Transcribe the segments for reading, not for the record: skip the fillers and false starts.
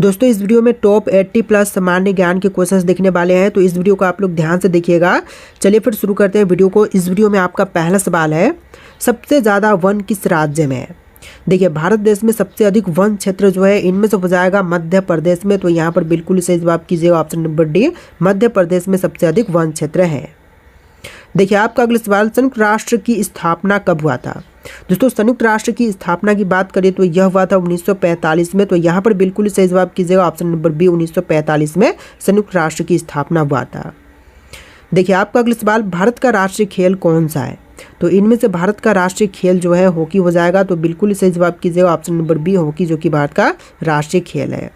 दोस्तों इस वीडियो में टॉप 80 प्लस सामान्य ज्ञान के क्वेश्चंस देखने वाले हैं, तो इस वीडियो को आप लोग ध्यान से देखिएगा। चलिए फिर शुरू करते हैं वीडियो को। इस वीडियो में आपका पहला सवाल है, सबसे ज़्यादा वन किस राज्य में है? देखिए भारत देश में सबसे अधिक वन क्षेत्र जो है इनमें से हो जाएगा मध्य प्रदेश में। तो यहाँ पर बिल्कुल सही जवाब कीजिएगा, option number D, Madhya Pradesh में सबसे अधिक वन क्षेत्र है। देखिए आपका अगला सवाल, संयुक्त राष्ट्र की स्थापना कब हुआ था? दोस्तों संयुक्त राष्ट्र की स्थापना की बात करें तो यह हुआ था 1945 में। तो यहाँ पर बिल्कुल सही जवाब कीजिएगा, ऑप्शन नंबर बी, 1945 में संयुक्त राष्ट्र की स्थापना हुआ था। देखिए आपका अगला सवाल, भारत का राष्ट्रीय खेल कौन सा है? तो इनमें से भारत का राष्ट्रीय खेल जो है हॉकी हो जाएगा। तो बिल्कुल सही जवाब कीजिएगा, ऑप्शन नंबर बी, हॉकी, जो कि भारत का राष्ट्रीय खेल है।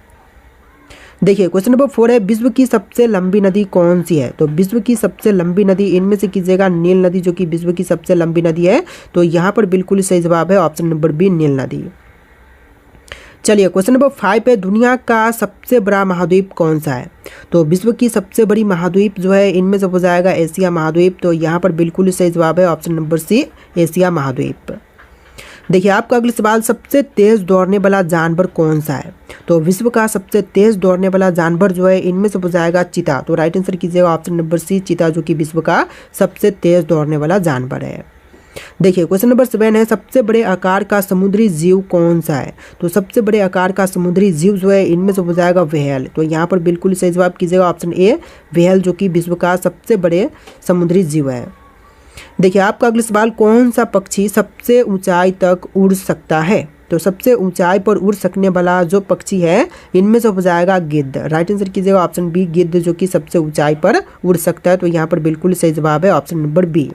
देखिए क्वेश्चन नंबर 4 है, विश्व की सबसे लंबी नदी कौन सी है? तो विश्व की सबसे लंबी नदी इनमें से कीजिएगा नील नदी, जो कि विश्व की सबसे लंबी नदी है। तो यहाँ पर बिल्कुल सही जवाब है, ऑप्शन नंबर बी, नील नदी। चलिए क्वेश्चन नंबर 5 है, दुनिया का सबसे बड़ा महाद्वीप कौन सा है? तो विश्व की सबसे बड़ी महाद्वीप जो है इनमें से हो जाएगा एशिया महाद्वीप। तो यहाँ पर बिल्कुल सही जवाब है, ऑप्शन नंबर सी, एशिया महाद्वीप। देखिए आपका अगला सवाल, सबसे तेज दौड़ने वाला जानवर कौन सा है? तो विश्व का सबसे तेज दौड़ने वाला जानवर जो है इनमें से हो जाएगा चीता। तो राइट आंसर कीजिएगा, ऑप्शन नंबर सी, चीता, जो कि विश्व का सबसे तेज दौड़ने वाला जानवर है। देखिए क्वेश्चन नंबर 7 है, सबसे बड़े आकार का समुद्री जीव कौन सा है? तो सबसे बड़े आकार का समुद्री जीव जो है इनमें से हो जाएगा व्हेल। तो यहाँ पर बिल्कुल सही जवाब कीजिएगा, ऑप्शन ए, व्हेल, जो कि विश्व का सबसे बड़े समुद्री जीव है। देखिए आपका अगला सवाल, कौन सा पक्षी सबसे ऊंचाई तक उड़ सकता है? तो सबसे ऊंचाई पर उड़ सकने वाला जो पक्षी है इनमें से हो जाएगा गिद्ध। राइट आंसर कीजिएगा, ऑप्शन बी, गिद्ध, जो कि सबसे ऊंचाई पर उड़ सकता है। तो यहाँ पर बिल्कुल सही जवाब है, ऑप्शन नंबर बी।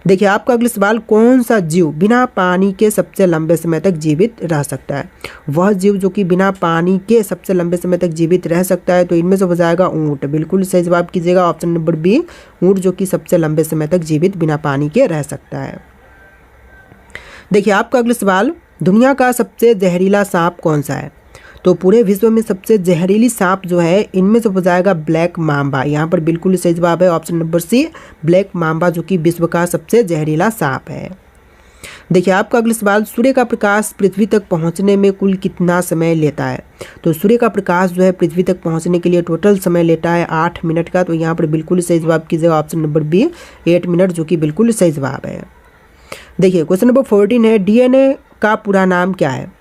देखिए आपका अगला सवाल, कौन सा जीव बिना पानी के सबसे लंबे समय तक जीवित रह सकता है? वह जीव जो कि बिना पानी के सबसे लंबे समय तक जीवित रह सकता है। तो इनमें से हो जाएगा ऊंट। बिल्कुल सही जवाब कीजिएगा, ऑप्शन नंबर बी, ऊंट, जो कि सबसे लंबे समय तक जीवित बिना पानी के रह सकता है। देखिए आपका अगला सवाल, दुनिया का सबसे जहरीला सांप कौन सा है? तो पूरे विश्व में सबसे जहरीली सांप जो है इनमें से हो जाएगा ब्लैक मांबा। यहाँ पर बिल्कुल सही जवाब है, option number C, black mamba, जो कि विश्व का सबसे जहरीला सांप है। देखिए आपका अगला सवाल, सूर्य का प्रकाश पृथ्वी तक पहुँचने में कुल कितना समय लेता है? तो सूर्य का प्रकाश जो है पृथ्वी तक पहुँचने के लिए टोटल समय लेता है 8 मिनट का। तो यहाँ पर बिल्कुल सही जवाब कीजिएगा, ऑप्शन नंबर बी, 8 मिनट, जो कि बिल्कुल सही जवाब है। देखिए क्वेश्चन नंबर 14 है, डीएनए का पूरा नाम क्या है?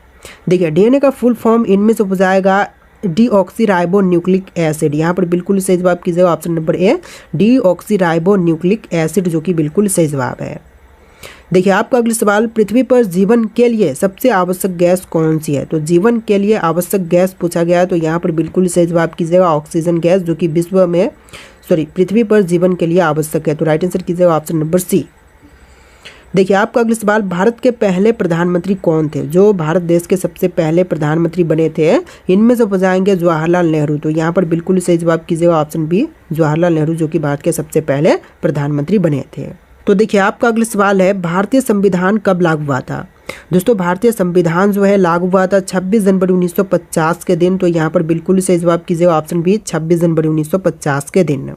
देखिए डीएनए का फुल फॉर्म इनमें से हो जाएगा डीऑक्सीराइबो न्यूक्लिक एसिड। यहाँ पर बिल्कुल सही जवाब कीजिएगा, ऑप्शन नंबर ए, डीऑक्सीराइबो न्यूक्लिक एसिड, जो कि बिल्कुल सही जवाब है। देखिए आपका अगला सवाल, पृथ्वी पर जीवन के लिए सबसे आवश्यक गैस कौन सी है? तो जीवन के लिए आवश्यक गैस पूछा गया है। तो यहाँ पर बिल्कुल सही जवाब कीजिएगा, ऑक्सीजन गैस, जो कि पृथ्वी पर जीवन के लिए आवश्यक है। तो राइट आंसर कीजिएगा, ऑप्शन नंबर सी। देखिए आपका अगला सवाल, भारत के पहले प्रधानमंत्री कौन थे? जो भारत देश के सबसे पहले प्रधानमंत्री बने थे इनमें से हो जाएंगे जवाहरलाल नेहरू। तो यहाँ पर बिल्कुल सही जवाब कीजिएगा, ऑप्शन बी, जवाहरलाल नेहरू, जो कि भारत के सबसे पहले प्रधानमंत्री बने थे। तो देखिए आपका अगला सवाल है, भारतीय संविधान कब लागू हुआ था? दोस्तों भारतीय संविधान जो है लागू हुआ था 26 जनवरी 1950 के दिन। तो यहाँ पर बिल्कुल सही जवाब कीजिएगा, ऑप्शन बी, 26 जनवरी 1950 के दिन।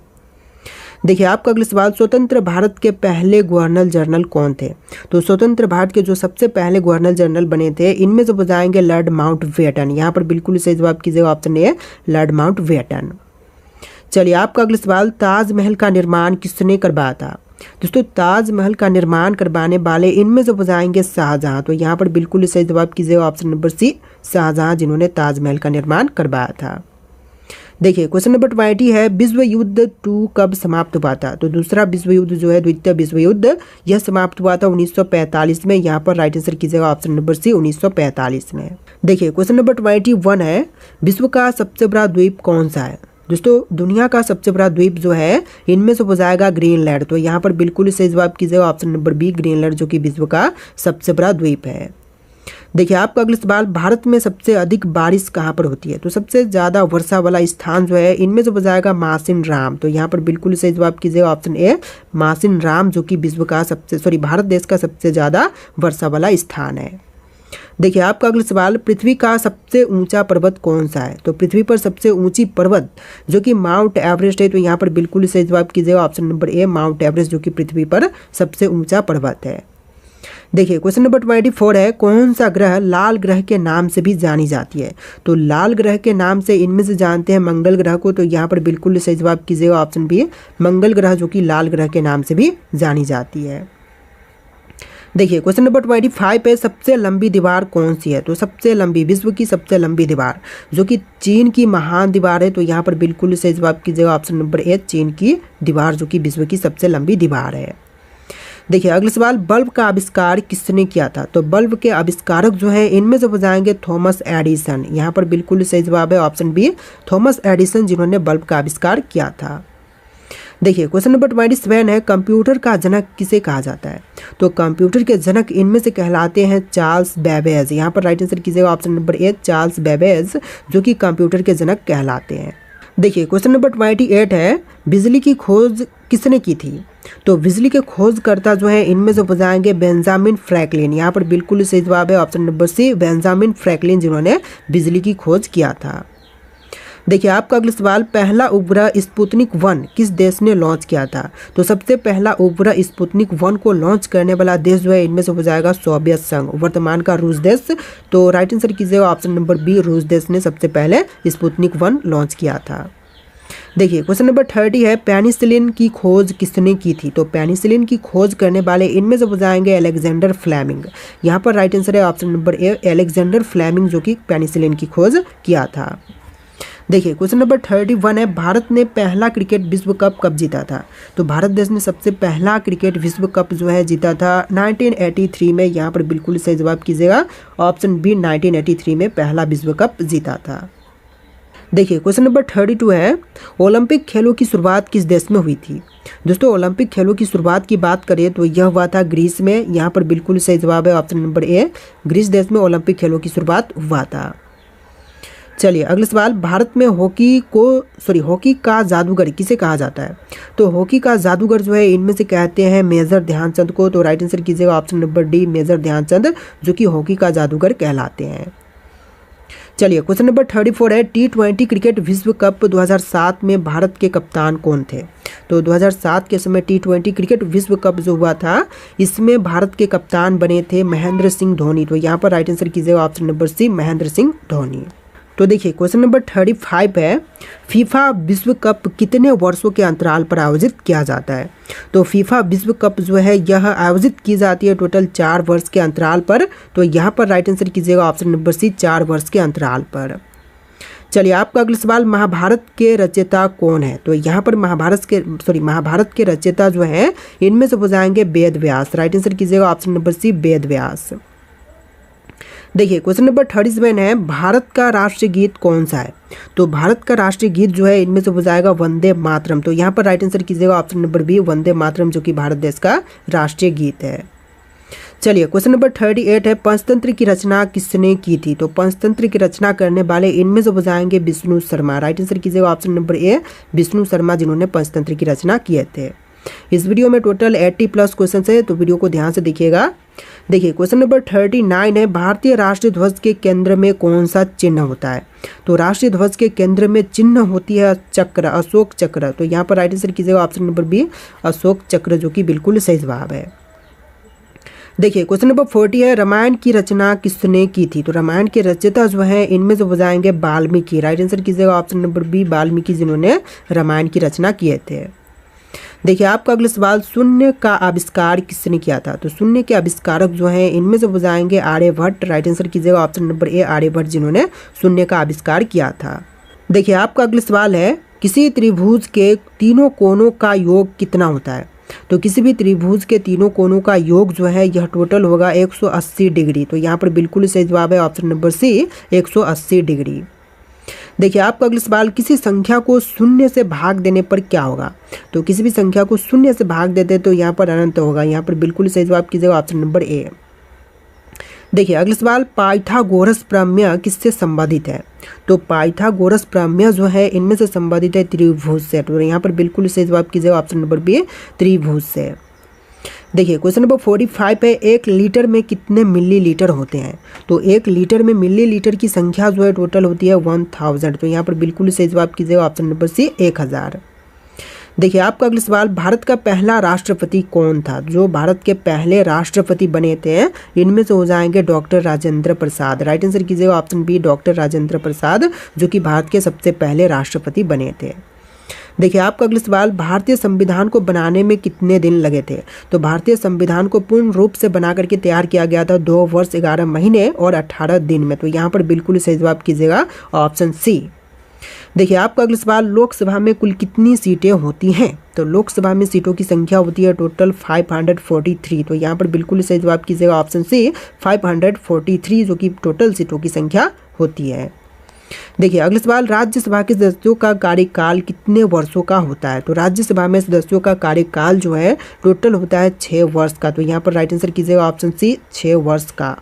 देखिए आपका अगला सवाल, स्वतंत्र भारत के पहले गवर्नर जनरल कौन थे? तो स्वतंत्र भारत के जो सबसे पहले गवर्नर जनरल बने थे इनमें से हो जाएंगे लॉर्ड माउंटबेटन। यहाँ पर बिल्कुल सही जवाब कीजिएगा, ऑप्शन ए, लॉर्ड माउंटबेटन। चलिए आपका अगला सवाल, ताजमहल का निर्माण किसने करवाया था? दोस्तों ताजमहल का निर्माण करवाने वाले इनमें से हो जाएंगे शाहजहां। तो यहाँ पर बिल्कुल सही जवाब कीजिएगा, ऑप्शन नंबर सी, शाहजहां, जिन्होंने ताजमहल का निर्माण करवाया था। देखिए क्वेश्चन नंबर 20 है, विश्व युद्ध 2 कब समाप्त हुआ था? तो दूसरा विश्व युद्ध जो है, द्वितीय विश्व युद्ध, यह समाप्त हुआ था 1945 में। यहाँ पर राइट आंसर कीजिएगा, ऑप्शन नंबर सी, 1945 में। देखिए क्वेश्चन नंबर 21 है, विश्व का सबसे बड़ा द्वीप कौन सा है? दोस्तों दुनिया का सबसे बड़ा द्वीप जो है इनमें से हो जाएगा ग्रीनलैंड। तो यहाँ पर बिल्कुल सही जवाब कीजिएगा, ऑप्शन नंबर बी, ग्रीनलैंड, जो कि विश्व का सबसे बड़ा द्वीप है। देखिए आपका अगला सवाल, भारत में सबसे अधिक बारिश कहाँ पर होती है? तो सबसे ज़्यादा वर्षा वाला स्थान जो है इनमें से हो जाएगा मासिन राम। तो यहाँ पर बिल्कुल सही जवाब कीजिएगा, ऑप्शन ए, मासिन राम, जो कि भारत देश का सबसे ज़्यादा वर्षा वाला स्थान है। देखिए आपका अगला सवाल, पृथ्वी का सबसे ऊंचा पर्वत कौन सा है? तो पृथ्वी पर सबसे ऊंची पर्वत जो कि माउंट एवरेस्ट है। तो यहाँ पर बिल्कुल सही जवाब कीजिएगा, ऑप्शन नंबर ए, माउंट एवरेस्ट, जो कि पृथ्वी पर सबसे ऊंचा पर्वत है। देखिए क्वेश्चन नंबर 24 है, कौन सा ग्रह लाल ग्रह के नाम से भी जानी जाती है? तो लाल ग्रह के नाम से इनमें से जानते हैं मंगल ग्रह को, तो यहाँ पर बिल्कुल सही जवाब कीजिएगा ऑप्शन बी, मंगल ग्रह जो कि लाल ग्रह के नाम से भी जानी जाती है। देखिए क्वेश्चन नंबर 25 पे, सबसे लंबी दीवार कौन सी है? तो सबसे लंबी, विश्व की सबसे लंबी दीवार जो कि चीन की महान दीवार है, तो यहाँ पर बिल्कुल सही जवाब कीजिएगा ऑप्शन नंबर ए, चीन की दीवार जो कि विश्व की सबसे लंबी दीवार है। देखिए अगला सवाल, बल्ब का आविष्कार किसने किया था? तो बल्ब के आविष्कारक जो है इनमें से हो जाएंगे थॉमस एडिसन। यहाँ पर बिल्कुल सही जवाब है ऑप्शन बी, थॉमस एडिसन जिन्होंने बल्ब का आविष्कार किया था। देखिए क्वेश्चन नंबर 27 है, कंप्यूटर का जनक किसे कहा जाता है? तो कंप्यूटर के जनक इनमें से कहलाते हैं चार्ल्स बेबेज। यहाँ पर राइट आंसर कीजिएगा ऑप्शन नंबर ए, चार्ल्स बेबेज जो कि कंप्यूटर के जनक कहलाते हैं। देखिए क्वेश्चन नंबर 28 है, बिजली की खोज किसने की थी? तो बिजली के खोजकर्ता जो है इनमें से हो जाएंगे बेंजामिन फ्रैंकलिन। यहाँ पर बिल्कुल सही जवाब है option number C, Benjamin Franklin जिन्होंने बिजली की खोज किया था। देखिए आपका अगला सवाल, पहला उपग्रह स्पुतनिक 1 किस देश ने लॉन्च किया था? तो सबसे पहला उपग्रह स्पुतनिक 1 को लॉन्च करने वाला देश जो है इनमें से हो जाएगा सोवियत संघ, वर्तमान का रूस देश। तो राइट आंसर कीजिएगा ऑप्शन नंबर बी, रूस देश ने सबसे पहले स्पुतनिक 1 लॉन्च किया था। देखिए क्वेश्चन नंबर 30 है, पेनिसिलिन की खोज किसने की थी? तो पेनिसिलिन की खोज करने वाले इनमें से हो जाएंगे अलेक्जेंडर फ्लेमिंग। यहाँ पर राइट आंसर है option number A, Alexander Fleming जो कि पेनिसिलिन की खोज किया था। देखिए क्वेश्चन नंबर 31 है, भारत ने पहला क्रिकेट विश्व कप कब जीता था? तो भारत देश ने सबसे पहला क्रिकेट विश्व कप जो है जीता था 1983 में। यहाँ पर बिल्कुल सही जवाब कीजिएगा ऑप्शन बी, 1983 में पहला विश्व कप जीता था। देखिए क्वेश्चन नंबर 32 है, ओलंपिक खेलों की शुरुआत किस देश में हुई थी? दोस्तों ओलंपिक खेलों की शुरुआत की बात करें तो यह हुआ था ग्रीस में। यहाँ पर बिल्कुल सही जवाब है ऑप्शन नंबर ए, ग्रीस देश में ओलंपिक खेलों की शुरुआत हुआ था। चलिए अगला सवाल, भारत में हॉकी का जादूगर किसे कहा जाता है? तो हॉकी का जादूगर जो है इनमें से कहते हैं मेजर ध्यानचंद को। तो राइट आंसर कीजिएगा option number D, major Dhyanchand जो कि हॉकी का जादूगर कहलाते हैं। चलिए क्वेश्चन नंबर 34 है, T20 क्रिकेट विश्व कप 2007 में भारत के कप्तान कौन थे? तो 2007 के समय T20 क्रिकेट विश्व कप जो हुआ था इसमें भारत के कप्तान बने थे महेंद्र सिंह धोनी। तो यहाँ पर राइट आंसर कीजिएगा option number C, Mahendra Singh Dhoni. तो देखिए क्वेश्चन नंबर 35 है, फीफा विश्व कप कितने वर्षों के अंतराल पर आयोजित किया जाता है? तो फीफा विश्व कप जो है यह आयोजित की जाती है टोटल 4 वर्ष के अंतराल पर। तो यहाँ पर राइट आंसर कीजिएगा ऑप्शन नंबर सी, 4 वर्ष के अंतराल पर। चलिए आपका अगला सवाल, महाभारत के रचयिता कौन है? तो यहाँ पर महाभारत के रचयिता जो है इनमें से हो जाएंगे वेद व्यास। राइट आंसर कीजिएगा ऑप्शन नंबर सी, वेद व्यास। देखिए क्वेश्चन नंबर 37 है, भारत का राष्ट्रीय गीत कौन सा है? तो भारत का राष्ट्रीय गीत जो है इनमें से हो जाएगा वंदे मातरम। तो यहाँ पर राइट आंसर कीजिएगा option number B, Vande Mataram जो कि भारत देश का राष्ट्रीय गीत है। चलिए क्वेश्चन नंबर 38 है, पंचतंत्र की रचना किसने की थी? तो पंचतंत्र की रचना करने वाले इनमें से हो जाएंगे विष्णु शर्मा। राइट आंसर कीजिएगा ऑप्शन नंबर ए, विष्णु शर्मा जिन्होंने पंचतंत्र की रचना किए थे। इस वीडियो में टोटल 80+ क्वेश्चन है, तो वीडियो को ध्यान से देखिएगा। देखिए क्वेश्चन नंबर 39 है, भारतीय राष्ट्रीय ध्वज के केंद्र में कौन सा चिन्ह होता है? तो राष्ट्रीय ध्वज के केंद्र में चिन्ह होती है चक्र, अशोक चक्र। तो यहाँ पर राइट आंसर कीजिएगा ऑप्शन नंबर बी, अशोक चक्र जो कि बिल्कुल सही जवाब है। देखिए क्वेश्चन नंबर 40 है, रामायण की रचना किसने की थी? तो रामायण के रचयिता जो है इनमें से हो जाएंगे वाल्मीकि। राइट आंसर कीजिएगा ऑप्शन नंबर बी, वाल्मीकि जिन्होंने रामायण की रचना किए थे। देखिए आपका अगला सवाल, शून्य का आविष्कार किसने किया था? तो शून्य के आविष्कारक जो हैं इनमें से हो जाएंगे आर्यभट्ट। राइट आंसर कीजिएगा ऑप्शन नंबर ए, आर्यभट्ट जिन्होंने शून्य का आविष्कार किया था। देखिए आपका अगला सवाल है, किसी त्रिभुज के तीनों कोनों का योग कितना होता है? तो किसी भी त्रिभुज के तीनों कोनों का योग जो है यह टोटल होगा 180 डिग्री। तो यहाँ पर बिल्कुल सही जवाब है ऑप्शन नंबर सी, 180 डिग्री। देखिए आपका अगला सवाल, किसी संख्या को शून्य से भाग देने पर क्या होगा? तो किसी भी संख्या को शून्य से भाग देते तो यहाँ पर अनंत होगा। यहाँ पर बिल्कुल सही जवाब कीजिएगा ऑप्शन नंबर ए। देखिए अगला सवाल, पाइथागोरस प्रमेय किससे संबंधित है? तो पाइथागोरस प्रमेय जो है इनमें से संबंधित है त्रिभुज से। तो यहाँ पर बिल्कुल सही जवाब कीजिएगा ऑप्शन नंबर बी, त्रिभुज से। देखिए क्वेश्चन नंबर 45 है, 1 लीटर में कितने मिलीलीटर होते हैं? तो 1 लीटर में मिलीलीटर की संख्या जो है टोटल होती है 1000। तो यहाँ पर बिल्कुल सही जवाब कीजिएगा ऑप्शन नंबर सी, 1000। देखिए आपका अगला सवाल, भारत का पहला राष्ट्रपति कौन था? जो भारत के पहले राष्ट्रपति बने थे इनमें से हो जाएंगे doctor Rajendra Prasad. Right answer कीजिएगा option B, doctor Rajendra Prasad, जो कि भारत के सबसे पहले राष्ट्रपति बने थे। देखिए आपका अगला सवाल, भारतीय संविधान को बनाने में कितने दिन लगे थे? तो भारतीय संविधान को पूर्ण रूप से बना करके तैयार किया गया था 2 वर्ष 11 महीने और 18 दिन में। तो यहाँ पर बिल्कुल सही जवाब कीजिएगा ऑप्शन सी। देखिए आपका अगला सवाल, लोकसभा में कुल कितनी सीटें होती हैं? तो लोकसभा में सीटों की संख्या होती है टोटल 543। तो यहाँ पर बिल्कुल सही जवाब कीजिएगा ऑप्शन सी 543, जो कि टोटल सीटों की संख्या होती है। देखिए अगला सवाल, राज्यसभा के सदस्यों का कार्यकाल कितने वर्षों का होता है? तो राज्यसभा में सदस्यों का कार्यकाल जो है टोटल होता है 6 वर्ष का। तो यहाँ पर राइट आंसर कीजिएगा ऑप्शन सी 6 वर्ष का।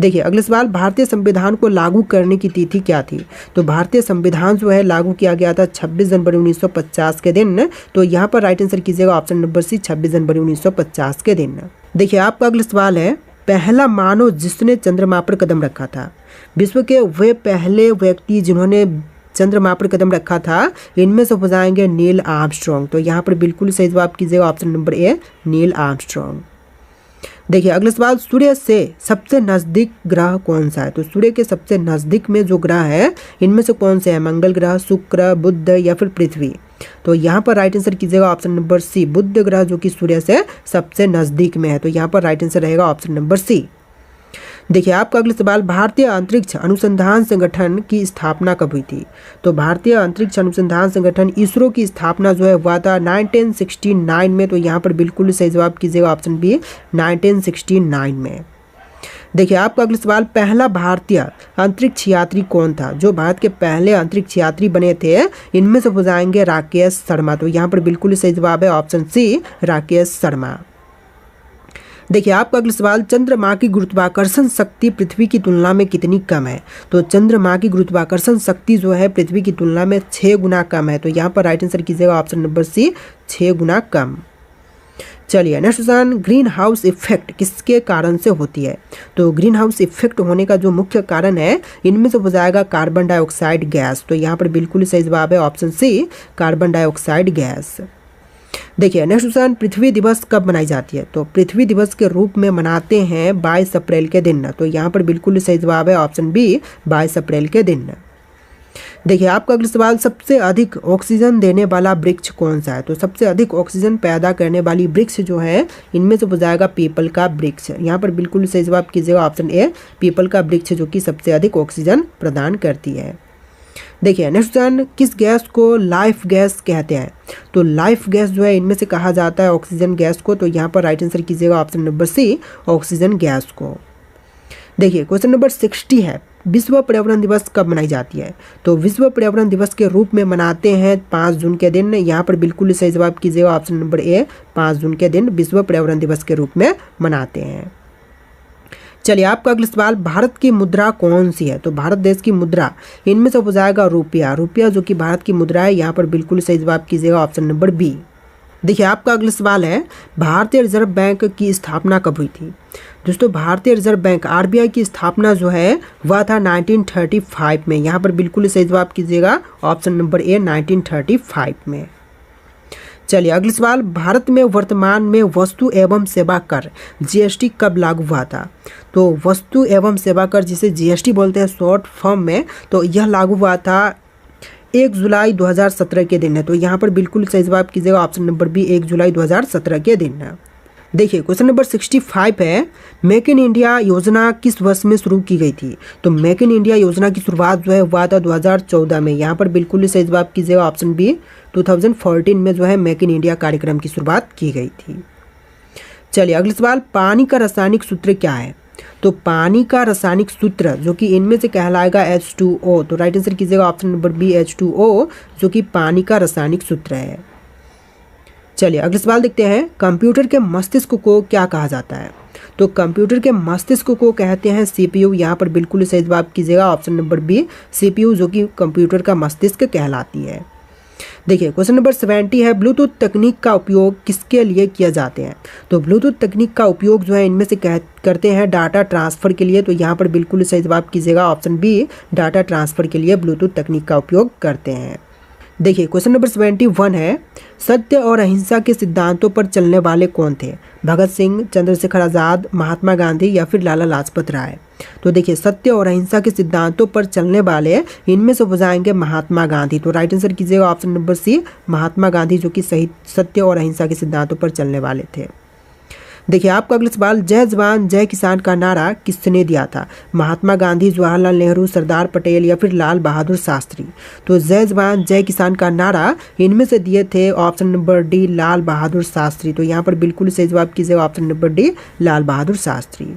देखिए अगला सवाल, भारतीय संविधान को लागू करने की तिथि क्या थी? तो भारतीय संविधान जो है लागू किया गया था 26 जनवरी 1950 के दिन। तो यहाँ पर राइट आंसर कीजिएगा ऑप्शन नंबर सी 26 जनवरी 1950 के दिन। देखिए आपका अगला सवाल है, पहला मानव जिसने चंद्रमा पर कदम रखा था? विश्व के वे पहले व्यक्ति जिन्होंने चंद्रमा पर कदम रखा था इनमें से हो जाएंगे नील आर्मस्ट्रॉन्ग। तो यहाँ पर बिल्कुल सही जवाब कीजिएगा ऑप्शन नंबर ए, नील आर्मस्ट्रॉन्ग। देखिए अगला सवाल, सूर्य से सबसे नज़दीक ग्रह कौन सा है? तो सूर्य के सबसे नज़दीक में जो ग्रह है इनमें से कौन से हैं? मंगल ग्रह, शुक्र, बुध या फिर पृथ्वी? तो यहाँ पर राइट आंसर कीजिएगा ऑप्शन नंबर सी, बुध ग्रह, जो कि सूर्य से सबसे नज़दीक में है। तो यहाँ पर राइट आंसर रहेगा ऑप्शन नंबर सी। देखिए आपका अगला सवाल, भारतीय अंतरिक्ष अनुसंधान संगठन की स्थापना कब हुई थी? तो भारतीय अंतरिक्ष अनुसंधान संगठन इसरो की स्थापना जो है हुआ था 1969 में। तो यहाँ पर बिल्कुल सही जवाब कीजिएगा ऑप्शन बी 1969 में। देखिए आपका अगला सवाल, पहला भारतीय अंतरिक्ष यात्री कौन था? जो भारत के पहले अंतरिक्ष यात्री बने थे इनमें से हो जाएंगे राकेश शर्मा। तो यहाँ पर बिल्कुल सही जवाब है ऑप्शन सी, राकेश शर्मा। देखिए आपका अगला सवाल, चंद्रमा की गुरुत्वाकर्षण शक्ति पृथ्वी की तुलना में कितनी कम है? तो चंद्रमा की गुरुत्वाकर्षण शक्ति जो है पृथ्वी की तुलना में 6 गुना कम है। तो यहाँ पर राइट आंसर कीजिएगा ऑप्शन नंबर सी 6 गुना कम। चलिए next question, green house effect किसके कारण से होती है? तो ग्रीन हाउस इफेक्ट होने का जो मुख्य कारण है इनमें से हो जाएगा कार्बन डाइऑक्साइड गैस। तो यहाँ पर बिल्कुल सही जवाब है option C, carbon dioxide gas. देखिए नेक्स्ट क्वेश्चन, पृथ्वी दिवस कब मनाई जाती है? तो पृथ्वी दिवस के रूप में मनाते हैं 22 अप्रैल के दिन। तो यहाँ पर बिल्कुल सही जवाब है ऑप्शन बी, 22 अप्रैल के दिन। देखिए आपका अगला सवाल, सबसे अधिक ऑक्सीजन देने वाला वृक्ष कौन सा है? तो सबसे अधिक ऑक्सीजन पैदा करने वाली वृक्ष जो है इनमें से हो जाएगा पीपल का वृक्ष। यहाँ पर बिल्कुल सही जवाब कीजिएगा ऑप्शन ए, पीपल का वृक्ष, जो कि सबसे अधिक ऑक्सीजन प्रदान करती है। देखिए नेक्स्ट क्वेश्चन, किस गैस को लाइफ गैस कहते हैं? तो लाइफ गैस जो है इनमें से कहा जाता है ऑक्सीजन गैस को। तो यहाँ पर राइट आंसर कीजिएगा option number C, oxygen gas को। देखिए क्वेश्चन नंबर 60 है, विश्व पर्यावरण दिवस कब मनाई जाती है? तो विश्व पर्यावरण दिवस के रूप में मनाते हैं 5 जून के दिन। यहाँ पर बिल्कुल सही जवाब कीजिएगा ऑप्शन नंबर ए, 5 जून के दिन विश्व पर्यावरण दिवस के रूप में मनाते हैं। चलिए आपका अगला सवाल, भारत की मुद्रा कौन सी है? तो भारत देश की मुद्रा इनमें से हो जाएगा रुपया। रुपया जो कि भारत की मुद्रा है। यहाँ पर बिल्कुल सही जवाब कीजिएगा ऑप्शन नंबर बी। देखिए आपका अगला सवाल है, भारतीय रिजर्व बैंक की स्थापना कब हुई थी? दोस्तों भारतीय रिजर्व बैंक आरबीआई की स्थापना जो है वह था 1935 में। यहाँ पर बिल्कुल सही जवाब कीजिएगा ऑप्शन नंबर ए, 1935 में। चलिए अगला सवाल, भारत में वर्तमान में वस्तु एवं सेवा कर जीएसटी कब लागू हुआ था? तो वस्तु एवं सेवा कर जिसे जीएसटी बोलते हैं शॉर्ट फॉर्म में, तो यह लागू हुआ था 1 जुलाई 2017 के दिन है। तो यहाँ पर बिल्कुल सही जवाब कीजिएगा ऑप्शन नंबर बी, 1 जुलाई 2017 के दिन है। देखिए क्वेश्चन नंबर 65 है, मेक इन इंडिया योजना किस वर्ष में शुरू की गई थी? तो मेक इन इंडिया योजना की शुरुआत जो है हुआ था 2014 में। यहाँ पर बिल्कुल सही जवाब कीजिएगा ऑप्शन बी, 2014 में जो है मेक इन इंडिया कार्यक्रम की शुरुआत की गई थी। चलिए अगला सवाल, पानी का रासायनिक सूत्र क्या है? तो पानी का रासायनिक सूत्र जो कि इनमें से कहलाएगा H2O। तो राइट आंसर कीजिएगा ऑप्शन नंबर बी, H2O, जो कि पानी का रासायनिक सूत्र है। चलिए अगला सवाल देखते हैं, कंप्यूटर के मस्तिष्क को क्या कहा जाता है? तो कंप्यूटर के मस्तिष्क को कहते हैं सीपीयू। यहाँ पर बिल्कुल सही जवाब कीजिएगा ऑप्शन नंबर बी, सीपीयू, जो कि कंप्यूटर का मस्तिष्क कहलाती है। देखिए क्वेश्चन नंबर 70 है, ब्लूटूथ तकनीक का उपयोग किसके लिए किया जाते हैं? तो ब्लूटूथ तकनीक का उपयोग जो है इनमें से करते हैं डाटा ट्रांसफ़र के लिए। तो यहाँ पर बिल्कुल सही जवाब कीजिएगा ऑप्शन बी, डाटा ट्रांसफ़र के लिए ब्लूटूथ तकनीक का उपयोग करते हैं। देखिए क्वेश्चन नंबर 71 है, सत्य और अहिंसा के सिद्धांतों पर चलने वाले कौन थे? भगत सिंह, चंद्रशेखर आज़ाद, महात्मा गांधी या फिर लाला लाजपत राय? तो देखिए सत्य और अहिंसा के सिद्धांतों पर चलने वाले इनमें से हो जाएंगे महात्मा गांधी। तो राइट आंसर कीजिएगा ऑप्शन नंबर सी, महात्मा गांधी, जो कि सही सत्य और अहिंसा के सिद्धांतों पर चलने वाले थे। देखिए आपका अगला सवाल, जय जवान जय किसान का नारा किसने दिया था? महात्मा गांधी, जवाहरलाल नेहरू, सरदार पटेल या फिर लाल बहादुर शास्त्री? तो जय जवान जय किसान का नारा इनमें से दिए थे option number D, Lal Bahadur Shastri. तो यहाँ पर बिल्कुल सही जवाब कीजिएगा option number D, Lal Bahadur Shastri.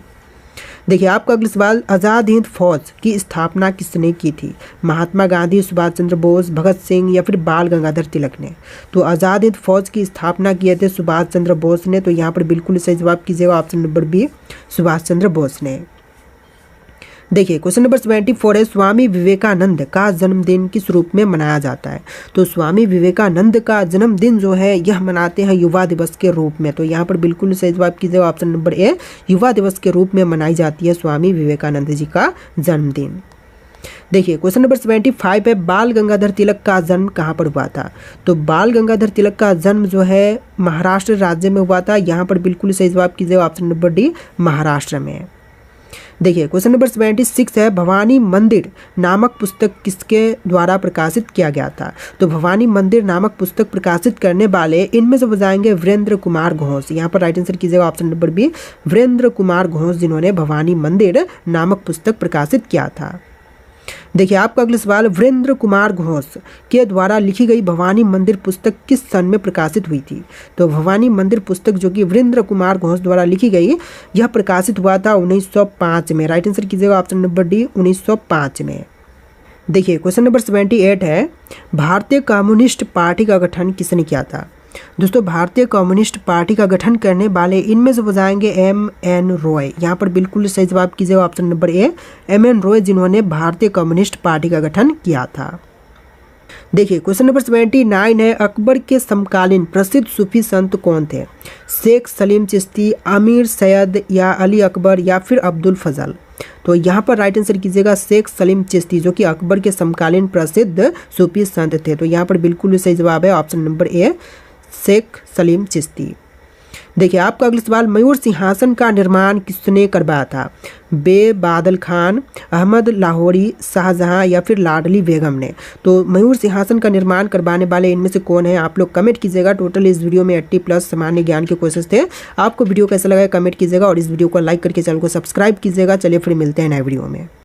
देखिए आपका अगला सवाल, आज़ाद हिंद फौज की स्थापना किसने की थी? महात्मा गांधी, सुभाष चंद्र बोस, भगत सिंह या फिर बाल गंगाधर तिलक ने? तो आज़ाद हिंद फौज की स्थापना किए थे सुभाष चंद्र बोस ने। तो यहाँ पर बिल्कुल सही जवाब कीजिएगा option number B, Subhash Chandra Bose ने। देखिए क्वेश्चन नंबर 74 है, स्वामी विवेकानंद का जन्मदिन किस रूप में मनाया जाता है? तो स्वामी विवेकानंद का जन्मदिन जो है यह मनाते हैं युवा दिवस के रूप में। तो यहाँ पर बिल्कुल सही जवाब कीजिएगा ऑप्शन नंबर ए, युवा दिवस के रूप में मनाई जाती है स्वामी विवेकानंद जी का जन्मदिन। देखिए क्वेश्चन नंबर 75 है, बाल गंगाधर तिलक का जन्म कहाँ पर हुआ था? तो बाल गंगाधर तिलक का जन्म जो है महाराष्ट्र राज्य में हुआ था। यहाँ पर बिल्कुल सही जवाब कीजिएगा ऑप्शन नंबर डी, महाराष्ट्र में। देखिए क्वेश्चन नंबर 76 है, भवानी मंदिर नामक पुस्तक किसके द्वारा प्रकाशित किया गया था? तो भवानी मंदिर नामक पुस्तक प्रकाशित करने वाले इनमें से हो जाएंगे वीरेंद्र कुमार घोष। यहाँ पर राइट आंसर कीजिएगा option number B, Virendra Kumar Ghosh, जिन्होंने भवानी मंदिर नामक पुस्तक प्रकाशित किया था। देखिए आपका अगला सवाल, वीरेंद्र कुमार घोष के द्वारा लिखी गई भवानी मंदिर पुस्तक किस सन में प्रकाशित हुई थी? तो भवानी मंदिर पुस्तक जो कि वीरेंद्र कुमार घोष द्वारा लिखी गई, यह प्रकाशित हुआ था 1905 में। राइट आंसर कीजिएगा ऑप्शन नंबर डी, 1905 में। देखिए क्वेश्चन नंबर 78 है, भारतीय कम्युनिस्ट पार्टी का गठन किसने किया था? दोस्तों भारतीय कम्युनिस्ट पार्टी का गठन करने वाले इनमें से हो जाएंगे M.N. रॉय। यहाँ पर बिल्कुल सही जवाब कीजिएगा ऑप्शन नंबर ए, M.N. रॉय, जिन्होंने भारतीय कम्युनिस्ट पार्टी का गठन किया था। देखिए क्वेश्चन नंबर 79 है, अकबर के समकालीन प्रसिद्ध सूफी संत कौन थे? शेख सलीम चिश्ती, अमीर सैयद या अली अकबर या फिर अब्दुल फजल? तो यहाँ पर राइट आंसर कीजिएगा शेख सलीम चिश्ती, जो कि अकबर के समकालीन प्रसिद्ध सूफी संत थे। तो यहाँ पर बिल्कुल सही जवाब है option number A, Sheikh Salim Chishti. देखिए आपका अगला सवाल, मयूर सिंहासन का निर्माण किसने करवाया था? बादल खान, अहमद लाहौरी, शाहजहां या फिर लाडली बेगम ने? तो मयूर सिंहासन का निर्माण करवाने वाले इनमें से कौन है? आप लोग कमेंट कीजिएगा। टोटल इस वीडियो में 80+ सामान्य ज्ञान के क्वेश्चन थे। आपको वीडियो कैसा लगा कमेंट कीजिएगा और इस वीडियो को लाइक करके चैनल को सब्सक्राइब कीजिएगा। चलिए फिर मिलते हैं नए वीडियो में।